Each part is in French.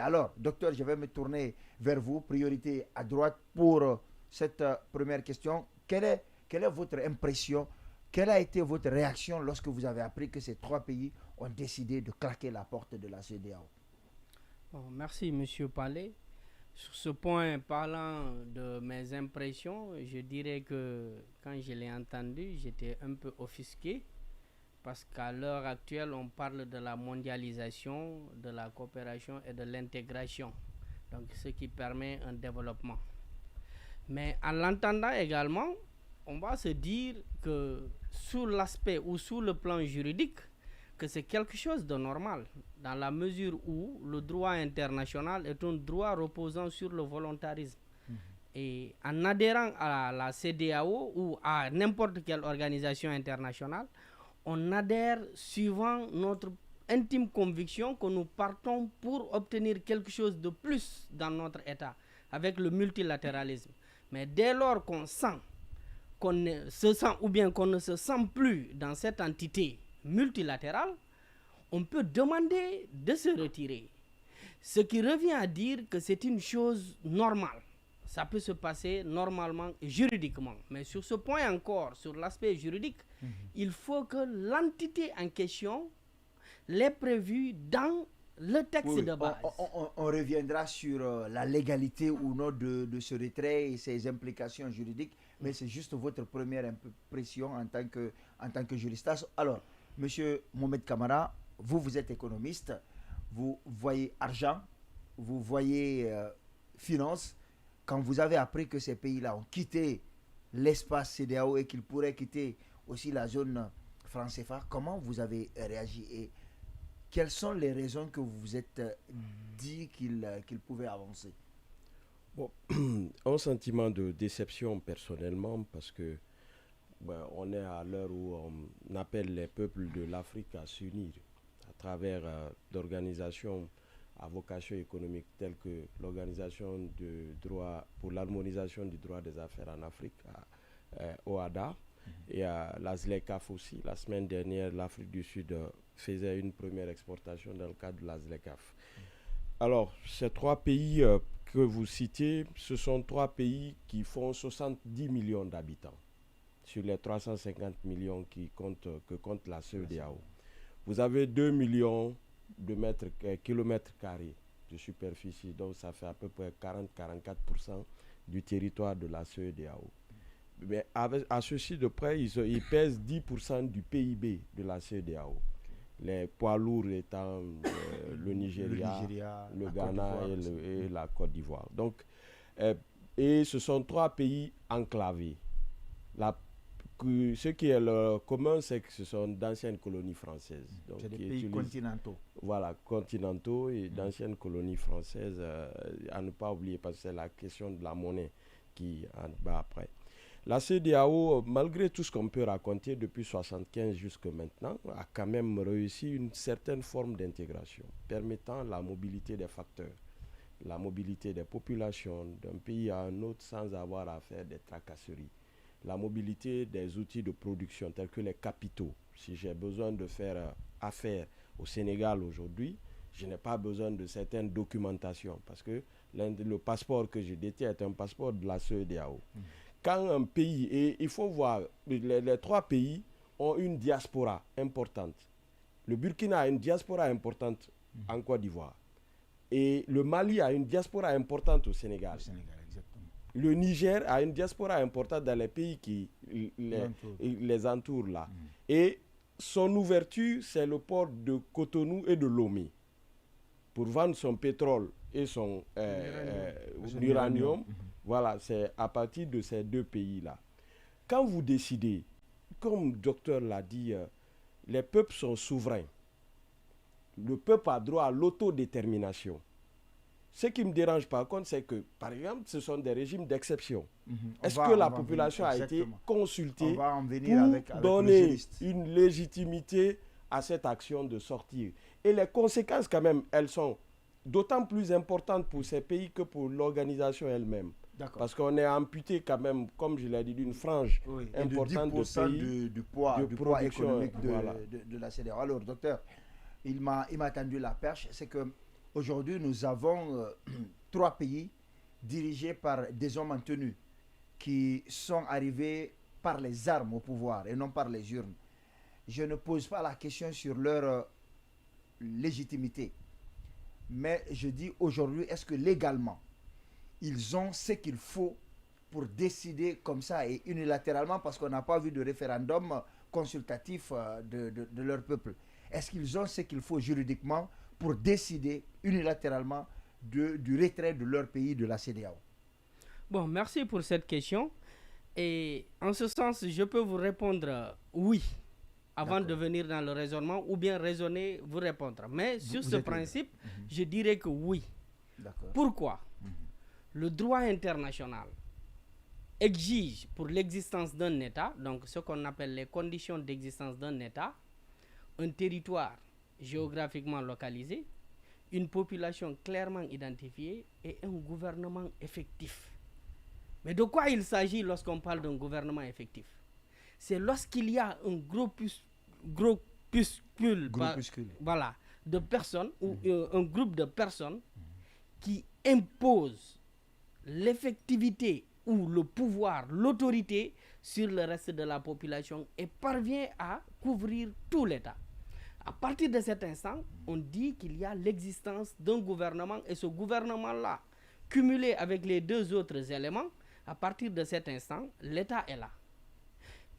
Alors, docteur, je vais me tourner vers vous. Priorité à droite pour cette première question. Quelle est votre impression? Quelle a été votre réaction lorsque vous avez appris que ces trois pays ont décidé de claquer la porte de la CEDEAO? Bon, merci, Monsieur Palais. Sur ce point, parlant de mes impressions, je dirais que quand je l'ai entendu, j'étais un peu offusqué parce qu'à l'heure actuelle, on parle de la mondialisation, de la coopération et de l'intégration, donc ce qui permet un développement. Mais en l'entendant également, on va se dire que sous l'aspect ou sous le plan juridique, que c'est quelque chose de normal, dans la mesure où le droit international est un droit reposant sur le volontarisme. Et en adhérant à la CEDEAO ou à n'importe quelle organisation internationale, on adhère suivant notre intime conviction que nous partons pour obtenir quelque chose de plus dans notre État, avec le multilatéralisme. Mais dès lors qu'on se sent ou bien qu'on ne se sent plus dans cette entité multilatérale, on peut demander de se retirer. Ce qui revient à dire que c'est une chose normale. Ça peut se passer normalement et juridiquement. Mais sur ce point encore, sur l'aspect juridique, il faut que l'entité en question l'ait prévu dans le texte Oui, de base. on reviendra sur la légalité ou non de ce retrait et ses implications juridiques, mais c'est juste votre première impression en tant que juriste. Alors, Monsieur Mohamed Kamara, vous êtes économiste, vous voyez argent, vous voyez finance. Quand vous avez appris que ces pays-là ont quitté l'espace CEDEAO et qu'ils pourraient quitter aussi la zone franc CFA, comment vous avez réagi et quelles sont les raisons que vous vous êtes dit qu'ils pouvaient avancer? Bon, un sentiment de déception personnellement parce que on est à l'heure où on appelle les peuples de l'Afrique à s'unir à travers d'organisations à vocation économique telles que l'Organisation de droit pour l'harmonisation du droit des affaires en Afrique, OADA, et à la ZLECAf aussi. La semaine dernière, l'Afrique du Sud faisait une première exportation dans le cadre de la ZLECAf. Alors, ces trois pays que vous citez, ce sont trois pays qui font 70 millions d'habitants sur les 350 millions que compte la CEDEAO. Vous avez 2 millions de kilomètres carrés de superficie, donc ça fait à peu près 40-44% du territoire de la CEDEAO. Mais à ceci de près, ils pèsent 10% du PIB de la CEDEAO. Les poids lourds étant le Nigeria, le Ghana et la Côte d'Ivoire. Donc, et ce sont trois pays enclavés. Ce qui est leur commun, c'est que ce sont d'anciennes colonies françaises. Donc, c'est des pays continentaux. Voilà, continentaux et d'anciennes colonies françaises, à ne pas oublier, parce que c'est la question de la monnaie qui en bat après. La CEDEAO, malgré tout ce qu'on peut raconter depuis 1975 jusqu'à maintenant, a quand même réussi une certaine forme d'intégration, permettant la mobilité des facteurs, la mobilité des populations d'un pays à un autre sans avoir à faire des tracasseries, la mobilité des outils de production tels que les capitaux. Si j'ai besoin de faire affaire au Sénégal aujourd'hui, je n'ai pas besoin de certaines documentations parce que le passeport que je détiens est un passeport de la CEDEAO. Quand un pays, et il faut voir, les trois pays ont une diaspora importante. Le Burkina a une diaspora importante en Côte d'Ivoire. Et le Mali a une diaspora importante au Sénégal. Le Niger a une diaspora importante dans les pays qui les entourent là. Et son ouverture, c'est le port de Cotonou et de Lomé pour vendre son pétrole et son uranium. Voilà, c'est à partir de ces deux pays-là. Quand vous décidez, comme le docteur l'a dit, les peuples sont souverains. Le peuple a droit à l'autodétermination. Ce qui me dérange par contre, c'est que, par exemple, ce sont des régimes d'exception. Est-ce que la population a été consultée pour donner une légitimité à cette action de sortir? Et les conséquences, quand même, elles sont d'autant plus importantes pour ces pays que pour l'organisation elle-même. Parce qu'on est amputé quand même, comme je l'ai dit, d'une frange importante de pays du poids économique de la CEDEAO. Alors, docteur, il m'a tendu la perche, c'est que Aujourd'hui, nous avons 3 pays dirigés par des hommes en tenue qui sont arrivés par les armes au pouvoir et non par les urnes. Je ne pose pas la question sur leur légitimité, mais je dis aujourd'hui, est-ce que légalement, ils ont ce qu'il faut pour décider comme ça et unilatéralement, parce qu'on n'a pas vu de référendum consultatif de leur peuple. Est-ce qu'ils ont ce qu'il faut juridiquement pour décider unilatéralement du retrait de leur pays de la CEDEAO? Bon, merci pour cette question. Et en ce sens, je peux vous répondre oui, avant de venir dans le raisonnement, ou bien raisonner, vous répondre. Mais sur ce principe, je dirais que oui. Pourquoi? Le droit international exige pour l'existence d'un État, donc ce qu'on appelle les conditions d'existence d'un État, un territoire géographiquement localisé, une population clairement identifiée et un gouvernement effectif. Mais de quoi il s'agit lorsqu'on parle d'un gouvernement effectif? C'est lorsqu'il y a un groupuscule voilà, de personnes ou un groupe de personnes qui impose l'effectivité ou le pouvoir, l'autorité sur le reste de la population et parvient à couvrir tout l'État. À partir de cet instant, on dit qu'il y a l'existence d'un gouvernement et ce gouvernement-là, cumulé avec les 2 autres éléments, à partir de cet instant, l'État est là.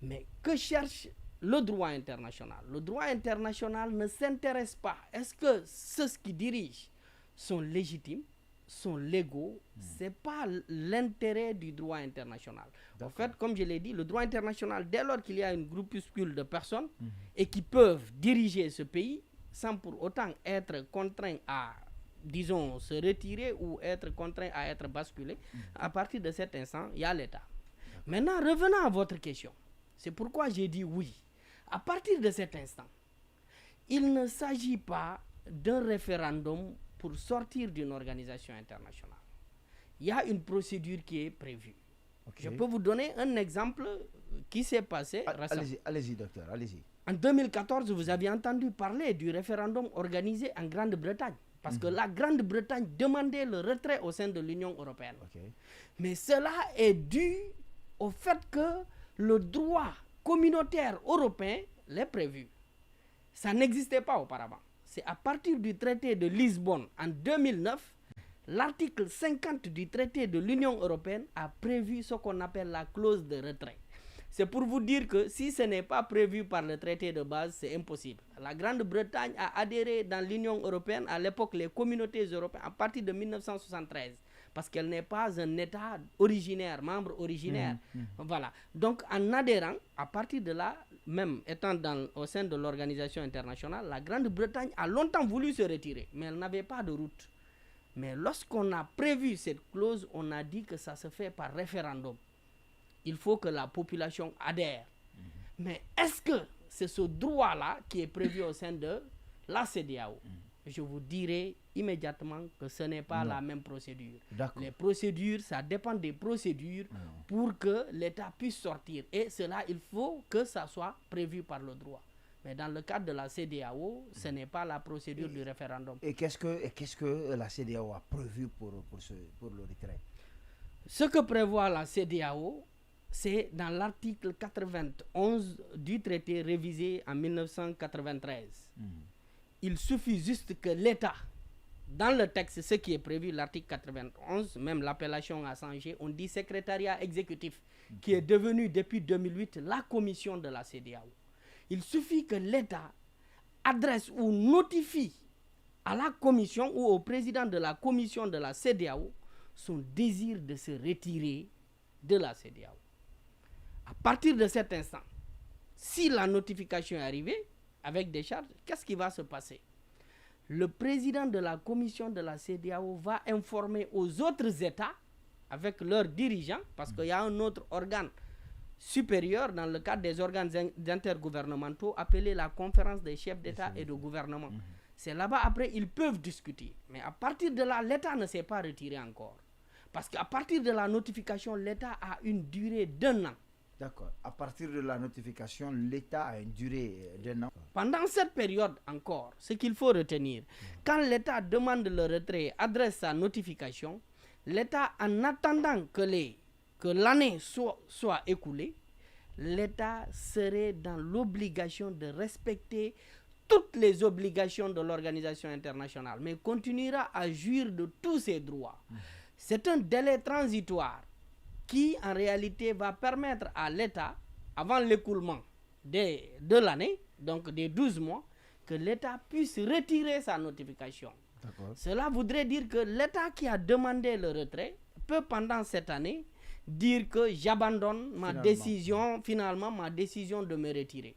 Mais que cherche le droit international? Le droit international ne s'intéresse pas. Est-ce que ceux qui dirigent sont légitimes, sont légaux? Ce n'est pas l'intérêt du droit international. En fait, comme je l'ai dit, le droit international, dès lors qu'il y a une groupuscule de personnes et qui peuvent diriger ce pays sans pour autant être contraints à, disons, se retirer ou être contraints à être basculés, à partir de cet instant, il y a l'État. Maintenant, revenons à votre question. C'est pourquoi j'ai dit oui. À partir de cet instant, il ne s'agit pas d'un référendum pour sortir d'une organisation internationale. Il y a une procédure qui est prévue. Je peux vous donner un exemple qui s'est passé récemment. Allez-y, docteur, allez-y. En 2014, vous avez entendu parler du référendum organisé en Grande-Bretagne. Parce que la Grande-Bretagne demandait le retrait au sein de l'Union européenne. Mais cela est dû au fait que le droit communautaire européen l'est prévu. Ça n'existait pas auparavant. C'est à partir du traité de Lisbonne en 2009, l'article 50 du traité de l'Union européenne a prévu ce qu'on appelle la clause de retrait. C'est pour vous dire que si ce n'est pas prévu par le traité de base, c'est impossible. La Grande-Bretagne a adhéré dans l'Union européenne, à l'époque les communautés européennes, à partir de 1973. Parce qu'elle n'est pas un État originaire, membre originaire. Voilà. Donc en adhérant, à partir de là, même étant au sein de l'organisation internationale, la Grande-Bretagne a longtemps voulu se retirer, mais elle n'avait pas de route. Mais lorsqu'on a prévu cette clause, on a dit que ça se fait par référendum. Il faut que la population adhère. Mais est-ce que c'est ce droit-là qui est prévu au sein de la CEDEAO? Je vous dirai immédiatement que ce n'est pas la même procédure. Les procédures, ça dépend des procédures pour que l'État puisse sortir. Et cela, il faut que ça soit prévu par le droit. Mais dans le cadre de la CEDEAO, ce n'est pas la procédure du référendum. Et qu'est-ce que la CEDEAO a prévu pour le retrait? Ce que prévoit la CEDEAO, c'est dans l'article 91 du traité révisé en 1993. Il suffit juste que l'État, dans le texte, ce qui est prévu, l'article 91, même l'appellation a changé, on dit secrétariat exécutif, qui est devenu depuis 2008 la commission de la CEDEAO. Il suffit que l'État adresse ou notifie à la commission ou au président de la commission de la CEDEAO son désir de se retirer de la CEDEAO. À partir de cet instant, si la notification est arrivée avec des charges, qu'est-ce qui va se passer? Le président de la commission de la CEDEAO va informer aux autres États avec leurs dirigeants, parce qu'il y a un autre organe supérieur dans le cadre des organes intergouvernementaux appelé la conférence des chefs d'État et de gouvernement. C'est là-bas, après, ils peuvent discuter. Mais à partir de là, l'État ne s'est pas retiré encore. Parce qu'à partir de la notification, l'État a une durée d'1 an. D'accord. À partir de la notification, l'État a une durée d'1 an. pendant cette période encore, ce qu'il faut retenir, quand l'État demande le retrait, adresse sa notification, l'État, en attendant que l'année soit écoulée, l'État serait dans l'obligation de respecter toutes les obligations de l'organisation internationale, mais continuera à jouir de tous ses droits. C'est un délai transitoire qui, en réalité, va permettre à l'État, avant l'écoulement de l'année, donc des 12 mois, que l'État puisse retirer sa notification. Cela voudrait dire que l'État qui a demandé le retrait peut, pendant cette année, dire que j'abandonne ma décision de me retirer.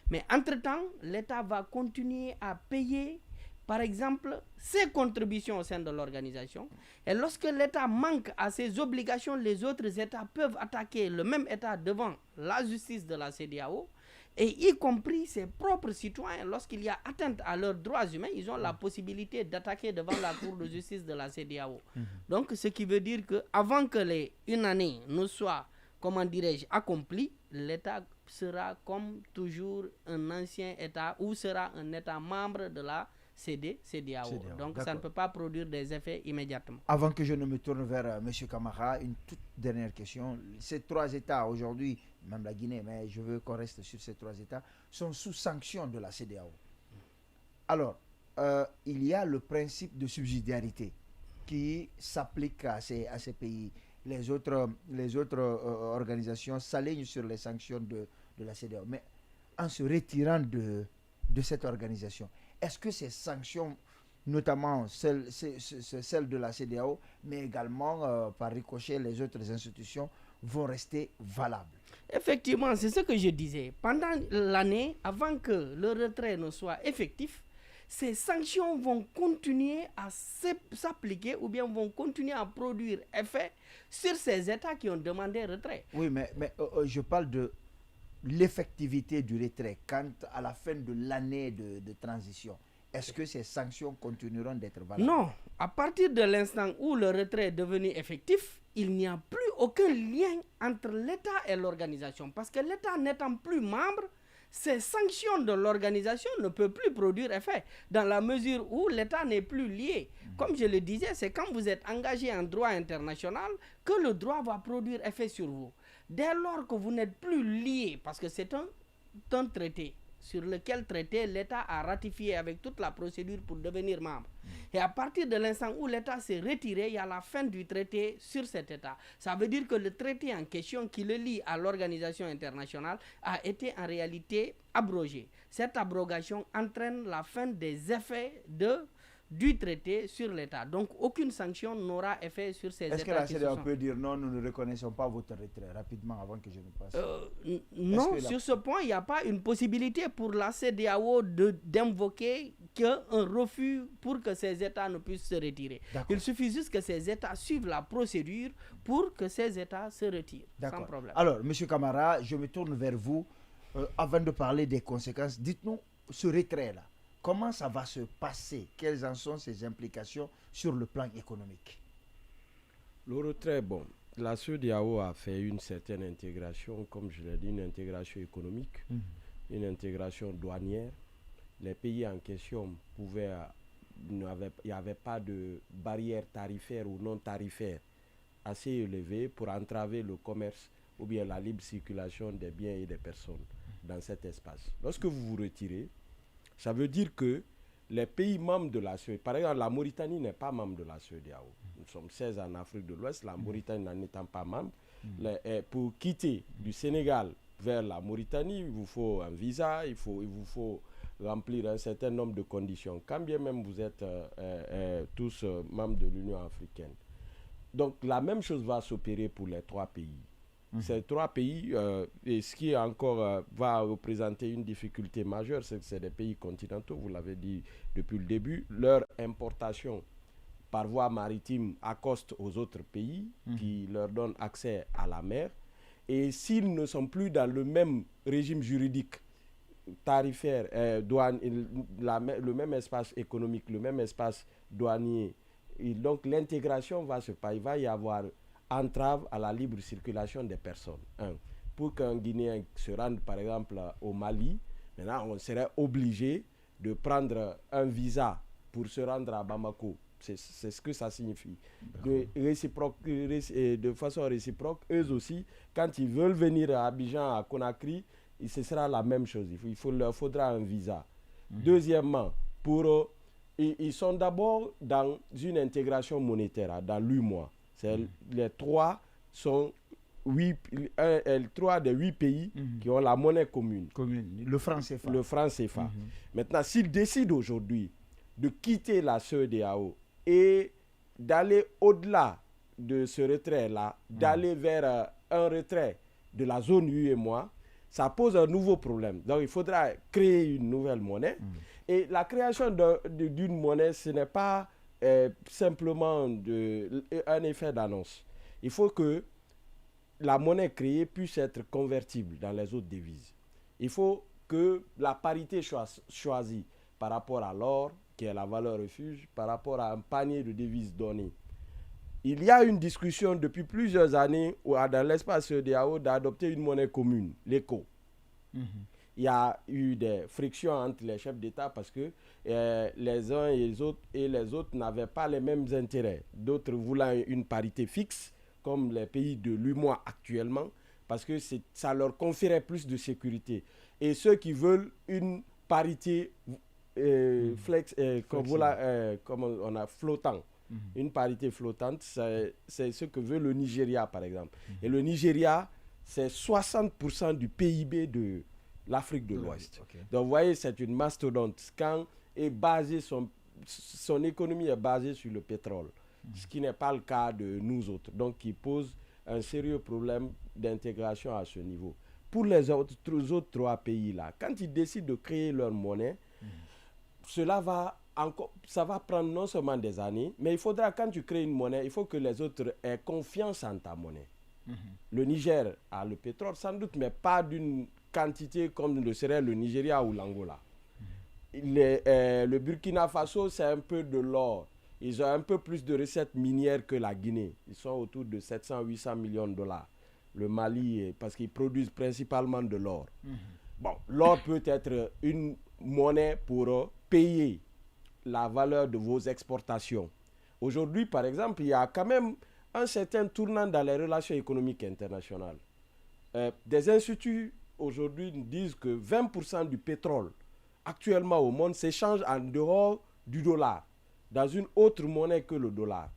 Mais entre-temps, l'État va continuer à payer, par exemple, ses contributions au sein de l'organisation. Et lorsque l'État manque à ses obligations, les autres États peuvent attaquer le même État devant la justice de la CEDEAO, et y compris ses propres citoyens, lorsqu'il y a atteinte à leurs droits humains, ils ont la possibilité d'attaquer devant la Cour de justice de la CEDEAO. Donc, ce qui veut dire qu'avant que une année ne soit, comment dirais-je, accomplie, l'État sera comme toujours un ancien État ou sera un État membre de la CEDEAO. Donc, ça ne peut pas produire des effets immédiatement. Avant que je ne me tourne vers M. Camara, une toute dernière question. Ces 3 États aujourd'hui, même la Guinée, mais je veux qu'on reste sur ces 3 États, sont sous sanction de la CEDEAO. Alors, il y a le principe de subsidiarité qui s'applique à ces pays. Les autres organisations s'alignent sur les sanctions de la CEDEAO. Mais en se retirant de cette organisation, est-ce que ces sanctions, notamment celles de la CEDEAO, mais également par ricochet les autres institutions, vont rester valables? Effectivement, c'est ce que je disais. Pendant l'année, avant que le retrait ne soit effectif, ces sanctions vont continuer à s'appliquer ou bien vont continuer à produire effet sur ces États qui ont demandé retrait. Oui, mais je parle de l'effectivité du retrait quant à la fin de l'année de transition. Est-ce que ces sanctions continueront d'être valables? Non. À partir de l'instant où le retrait est devenu effectif, il n'y a plus aucun lien entre l'État et l'organisation. Parce que l'État n'étant plus membre, ces sanctions de l'organisation ne peuvent plus produire effet dans la mesure où l'État n'est plus lié. Comme je le disais, c'est quand vous êtes engagé en droit international que le droit va produire effet sur vous. Dès lors que vous n'êtes plus lié, parce que c'est un traité sur lequel l'État a ratifié avec toute la procédure pour devenir membre. Et à partir de l'instant où l'État s'est retiré, il y a la fin du traité sur cet État. Ça veut dire que le traité en question qui le lie à l'organisation internationale a été en réalité abrogé. Cette abrogation entraîne la fin des effets du traité sur l'État. Donc, aucune sanction n'aura effet sur ces États. Est-ce que la CEDEAO peut dire non, nous ne reconnaissons pas votre retrait rapidement avant que je ne passe? Non, sur ce point, il n'y a pas une possibilité pour la CEDEAO d'invoquer un refus pour que ces États ne puissent se retirer. Il suffit juste que ces États suivent la procédure pour que ces États se retirent, sans problème. Alors, M. Camara, je me tourne vers vous. Avant de parler des conséquences, dites-nous ce retrait-là. Comment ça va se passer? Quelles en sont ses implications sur le plan économique? Le retrait, bon, la CEDEAO a fait une certaine intégration, comme je l'ai dit, une intégration économique, une intégration douanière. Les pays en question il n'y avait pas de barrière tarifaire ou non tarifaire assez élevée pour entraver le commerce ou bien la libre circulation des biens et des personnes dans cet espace. Lorsque vous vous retirez, ça veut dire que les pays membres de la CEDEAO, par exemple la Mauritanie n'est pas membre de la CEDEAO. Nous sommes 16 en Afrique de l'Ouest, la Mauritanie n'en étant pas membre. Pour quitter du Sénégal vers la Mauritanie, il vous faut un visa, il vous faut remplir un certain nombre de conditions, quand bien même vous êtes tous membres de l'Union africaine. Donc la même chose va s'opérer pour les 3 pays. Ces 3 pays, et ce qui encore va représenter une difficulté majeure, c'est que c'est des pays continentaux, vous l'avez dit depuis le début, leur importation par voie maritime accoste aux autres pays qui leur donnent accès à la mer. Et s'ils ne sont plus dans le même régime juridique, tarifaire, le même espace économique, le même espace douanier, et donc l'intégration va se passer, il va y avoir entrave à la libre circulation des personnes. Pour qu'un Guinéen se rende par exemple au Mali, Maintenant, on serait obligé de prendre un visa pour se rendre à Bamako. C'est ce que ça signifie. De façon réciproque, eux aussi, quand ils veulent venir à Abidjan, à Conakry, ce sera la même chose. Il leur faudra un visa. Deuxièmement, ils sont d'abord dans une intégration monétaire, dans l'UMOA. Les trois sont trois des 8 pays qui ont la monnaie commune. Le franc CFA. Le franc CFA. Maintenant, s'ils décident aujourd'hui de quitter la CEDEAO et d'aller au-delà de ce retrait-là, d'aller vers un retrait de la zone UEMOA, ça pose un nouveau problème. Donc, il faudra créer une nouvelle monnaie. Et la création d'une monnaie, ce n'est pas simplement un effet d'annonce. Il faut que la monnaie créée puisse être convertible dans les autres devises. Il faut que la parité soit choisie par rapport à l'or, qui est la valeur refuge, par rapport à un panier de devises données. Il y a une discussion depuis plusieurs années dans l'espace CEDEAO d'adopter une monnaie commune, l'ECO. Il y a eu des frictions entre les chefs d'État parce que les uns et les autres n'avaient pas les mêmes intérêts. D'autres voulant une parité fixe, comme les pays de l'UMOA actuellement, parce que ça leur conférait plus de sécurité. Et ceux qui veulent une parité comme on a flottant, une parité flottante, c'est ce que veut le Nigeria, par exemple. Et le Nigeria, c'est 60% du PIB de l'Afrique de l'Ouest. Donc, vous voyez, c'est une mastodonte. Son économie est basée sur le pétrole, ce qui n'est pas le cas de nous autres. Donc, qui pose un sérieux problème d'intégration à ce niveau. Pour les autres 3 pays-là, quand ils décident de créer leur monnaie, ça va prendre non seulement des années, mais il faudra, quand tu crées une monnaie, il faut que les autres aient confiance en ta monnaie. Le Niger a le pétrole, sans doute, mais pas d'une quantité comme le serait le Nigeria ou l'Angola. Le Burkina Faso, c'est un peu de l'or. Ils ont un peu plus de recettes minières que la Guinée. Ils sont autour de 700-800 millions de dollars. Le Mali, parce qu'ils produisent principalement de l'or. Bon, l'or peut être une monnaie pour payer la valeur de vos exportations. Aujourd'hui, par exemple, il y a quand même un certain tournant dans les relations économiques internationales. Des instituts aujourd'hui disent que 20% du pétrole actuellement au monde s'échange en dehors du dollar, dans une autre monnaie que le dollar.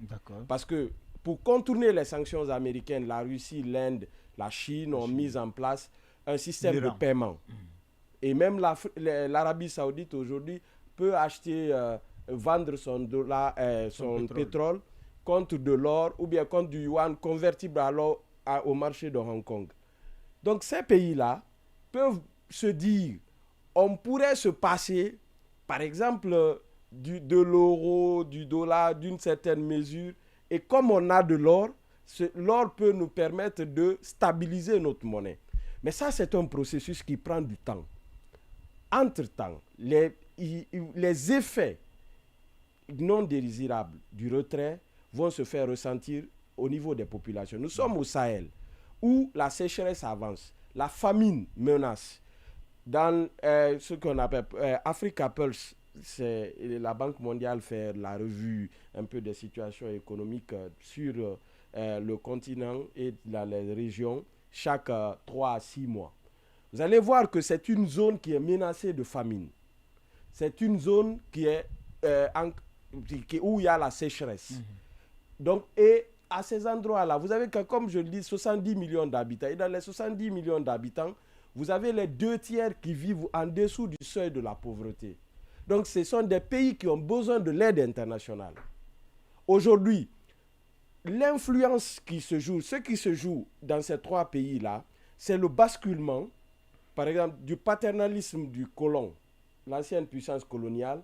Parce que pour contourner les sanctions américaines, la Russie, l'Inde, la Chine ont mis en place un système de paiement. Et même l'Arabie Saoudite aujourd'hui peut vendre son pétrole contre de l'or ou bien contre du yuan convertible au marché de Hong Kong. Donc ces pays-là peuvent se dire, on pourrait se passer, par exemple, de l'euro, du dollar, d'une certaine mesure. Et comme on a de l'or, l'or peut nous permettre de stabiliser notre monnaie. Mais ça, c'est un processus qui prend du temps. Entre-temps, les effets non désirables du retrait vont se faire ressentir au niveau des populations. Nous sommes au Sahel, où la sécheresse avance, la famine menace. Dans ce qu'on appelle Africa Pulse, la Banque mondiale fait la revue un peu des situations économiques sur le continent et dans les régions chaque 3 à 6 mois. Vous allez voir que c'est une zone qui est menacée de famine. C'est une zone où il y a la sécheresse. Donc, et à ces endroits-là, vous avez, comme je le dis, 70 millions d'habitants. Et dans les 70 millions d'habitants, vous avez les 2 tiers qui vivent en dessous du seuil de la pauvreté. Donc, ce sont des pays qui ont besoin de l'aide internationale. Aujourd'hui, l'influence qui se joue, ce qui se joue dans ces 3 pays-là, c'est le basculement, par exemple, du paternalisme du colon, l'ancienne puissance coloniale,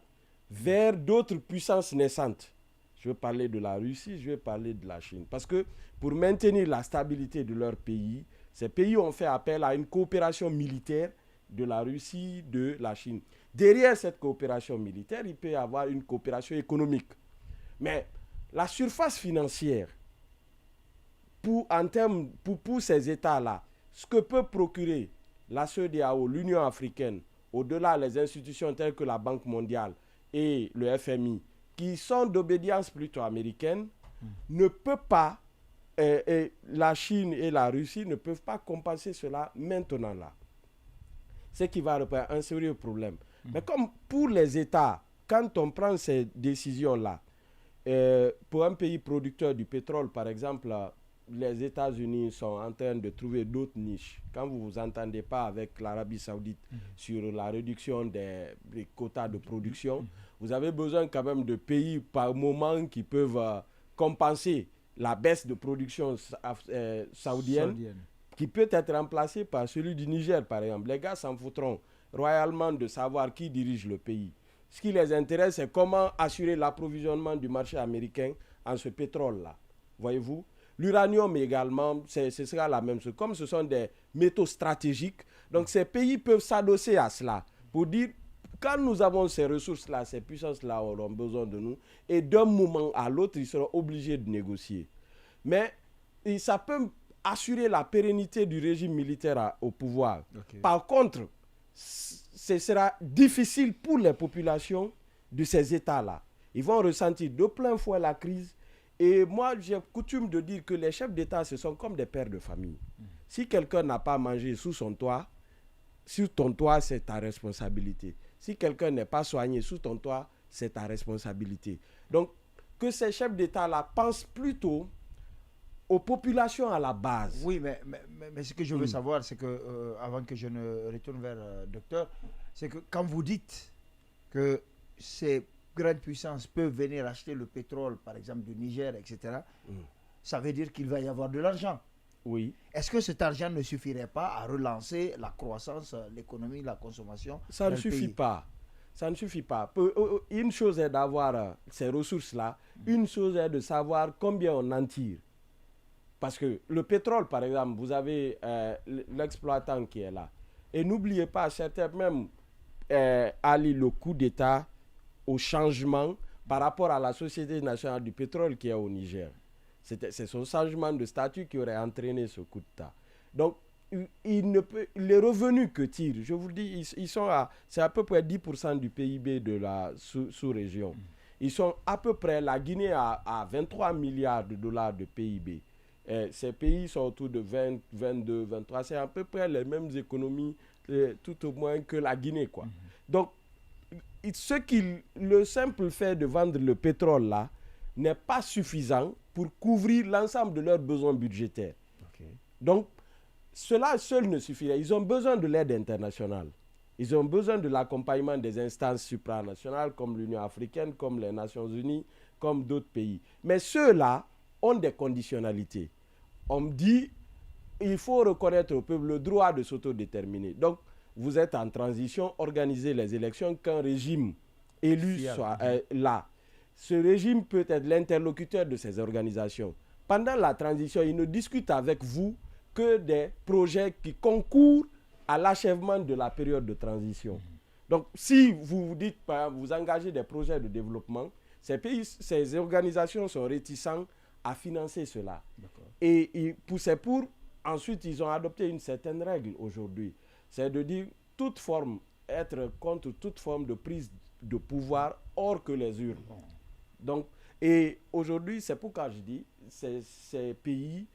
vers d'autres puissances naissantes. Je vais parler de la Russie, je vais parler de la Chine. Parce que pour maintenir la stabilité de leur pays, ces pays ont fait appel à une coopération militaire de la Russie, de la Chine. Derrière cette coopération militaire, il peut y avoir une coopération économique. Mais la surface financière, pour ces États-là, ce que peut procurer la CEDEAO, l'Union africaine, au-delà les institutions telles que la Banque mondiale et le FMI, qui sont d'obédience plutôt américaine, ne peut pas, et la Chine et la Russie ne peuvent pas compenser cela maintenant là. Ce qui va représenter un sérieux problème. Mais comme pour les États, quand on prend ces décisions-là, pour un pays producteur du pétrole, par exemple, les États-Unis sont en train de trouver d'autres niches. Quand vous ne vous entendez pas avec l'Arabie Saoudite sur la réduction des quotas de production, vous avez besoin quand même de pays par moment qui peuvent compenser la baisse de production saoudienne, qui peut être remplacée par celui du Niger, par exemple. Les gars s'en foutront royalement de savoir qui dirige le pays. Ce qui les intéresse, c'est comment assurer l'approvisionnement du marché américain en ce pétrole-là. Voyez-vous? L'uranium également, ce sera la même chose. Comme ce sont des métaux stratégiques, donc ces pays peuvent s'adosser à cela pour dire, quand nous avons ces ressources-là, ces puissances-là auront besoin de nous, et d'un moment à l'autre, ils seront obligés de négocier. Mais ça peut assurer la pérennité du régime militaire au pouvoir. Okay. Par contre, ce sera difficile pour les populations de ces États-là. Ils vont ressentir de plein fouet la crise. Et moi, j'ai coutume de dire que les chefs d'État, ce sont comme des pères de famille. Si quelqu'un n'a pas mangé sous son toit, sur ton toit, c'est ta responsabilité. Si quelqu'un n'est pas soigné sous ton toit, c'est ta responsabilité. Donc, que ces chefs d'État-là pensent plutôt aux populations à la base. Oui, mais ce que je veux savoir, c'est que, avant que je ne retourne vers le docteur, c'est que quand vous dites que ces grandes puissances peuvent venir acheter le pétrole, par exemple du Niger, etc., ça veut dire qu'il va y avoir de l'argent. Oui. Est-ce que cet argent ne suffirait pas à relancer la croissance, l'économie, la consommation? Ça ne suffit pas. Ça ne suffit pas. Une chose est d'avoir ces ressources-là, une chose est de savoir combien on en tire. Parce que le pétrole, par exemple, vous avez l'exploitant qui est là. Et n'oubliez pas, certains même allient le coup d'État au changement par rapport à la Société nationale du pétrole qui est au Niger. C'est son changement de statut qui aurait entraîné ce coup d'État. Donc, les revenus que tirent, je vous dis, c'est à peu près 10% du PIB de la sous-région. Ils sont à peu près, la Guinée à 23 milliards de dollars de PIB. Ces pays sont autour de 20, 22, 23. C'est à peu près les mêmes économies, tout au moins que la Guinée, quoi. Donc, le simple fait de vendre le pétrole là n'est pas suffisant pour couvrir l'ensemble de leurs besoins budgétaires. Okay. Donc, cela seul ne suffirait. Ils ont besoin de l'aide internationale. Ils ont besoin de l'accompagnement des instances supranationales comme l'Union africaine, comme les Nations unies, comme d'autres pays. Mais ceux-là ont des conditionnalités. On me dit, il faut reconnaître au peuple le droit de s'autodéterminer. Donc, vous êtes en transition, organisez les élections, qu'un régime élu soit là. Ce régime peut être l'interlocuteur de ces organisations. Pendant la transition, il ne discute avec vous que des projets qui concourent à l'achèvement de la période de transition. Donc, si vous vous dites, vous engagez des projets de développement, ces organisations sont réticentes à financer cela. Et ensuite, ils ont adopté une certaine règle aujourd'hui. C'est de dire être contre toute forme de prise de pouvoir hors que les urnes. Donc, et aujourd'hui, c'est pourquoi je dis, ces pays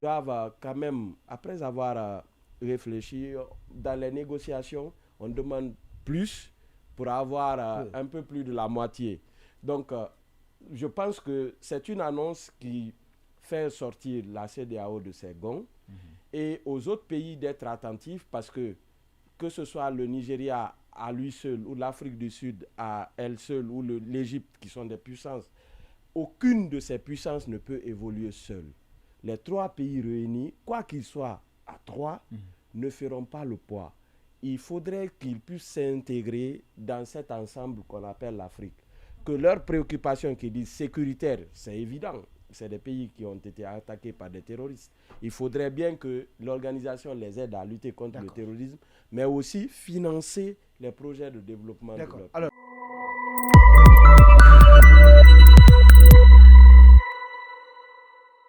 doivent quand même, après avoir réfléchi dans les négociations, on demande plus pour avoir un peu plus de la moitié. Donc, je pense que c'est une annonce qui fait sortir la CEDEAO de ses gonds et aux autres pays d'être attentifs parce que ce soit le Nigeria à lui seul ou l'Afrique du Sud à elle seule ou l'Égypte qui sont des puissances, aucune de ces puissances ne peut évoluer seule. Les trois pays réunis, quoi qu'ils soient à trois, ne feront pas le poids. Il faudrait qu'ils puissent s'intégrer dans cet ensemble qu'on appelle l'Afrique. Que leurs préoccupations qui disent sécuritaires, c'est évident. C'est des pays qui ont été attaqués par des terroristes. Il faudrait bien que l'organisation les aide à lutter contre le terrorisme, mais aussi financer les projets de développement de leur pays.